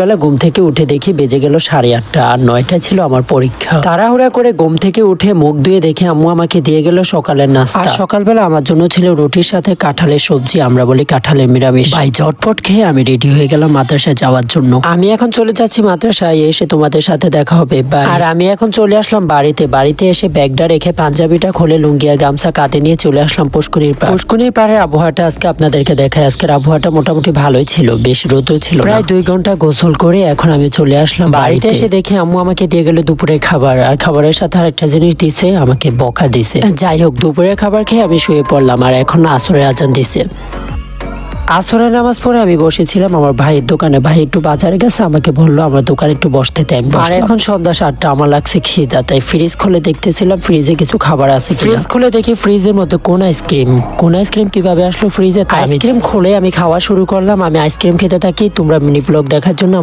বেলা ঘুম থেকে উঠে দেখি বেজে গেল 8:30 আর 9টায় ছিল আমার পরীক্ষা। তাড়াহুড়া করে ঘুম থেকে উঠে মুখ ধুয়ে দেখে আম্মু আমাকে দিয়ে গেল সকালের নাস্তা। আর সকালবেলা আমার জন্য ছিল রুটির সাথে কাঁঠালের সবজি, আমরা বলি কাঁঠালের নিরামিষ। ভাই ঝটপট খেয়ে আমি রেডি হয়ে গেলাম মাদ্রাসায় যাওয়ার জন্য। আমি এখন চলে যাচ্ছি মাদ্রাসায়, এসে তোমাদের সাথে দেখা হবে। আর আমি এখন চলে আসলাম বাড়িতে এসে ব্যাগটা রেখে পাঞ্জাবিটা খুলে লুঙ্গি আর গামছা কাঁধে নিয়ে চলে আসলাম পুষ্করির পাড়। পুষ্করির পাড়ের আবহাওয়াটা আজকে আপনাদেরকে দেখায়। আজকের আবহাওয়াটা মোটামুটি ভালোই ছিল, বেশ রোদও ছিল। প্রায় 2 ঘন্টা গোসল করে এখন আমি চলে আসলাম বাড়িতে। এসে দেখি আম্মু আমাকে দিয়ে গেল দুপুরের খাবার, আর খাবারের সাথে আরেকটা জিনিস দিছে, আমাকে বকা দিছে। যাই হোক, দুপুরের খাবার খেয়ে আমি শুয়ে পড়লাম। আর এখন আসরের আজান দিছে। আসরের নামাজ পড়ে আমি বসেছিলাম আমার ভাইয়ের দোকানে। ভাই একটু বাজারে গেছে, আমাকে বললো আমার দোকানে একটু বসতে দেন। আর এখন সন্ধ্যা 7টা, আমার লাগছে খিদা, তাই ফ্রিজ খুলে দেখতেছিলাম ফ্রিজে কিছু খাবার আছে। ফ্রিজ খুলে দেখি ফ্রিজের মধ্যে কোন আইসক্রিম কিভাবে আসলো ফ্রিজে। আইসক্রিম খুলে আমি খাওয়া শুরু করলাম। আমি আইসক্রিম খেতে থাকি। তোমরা মিনি ব্লগ দেখার জন্য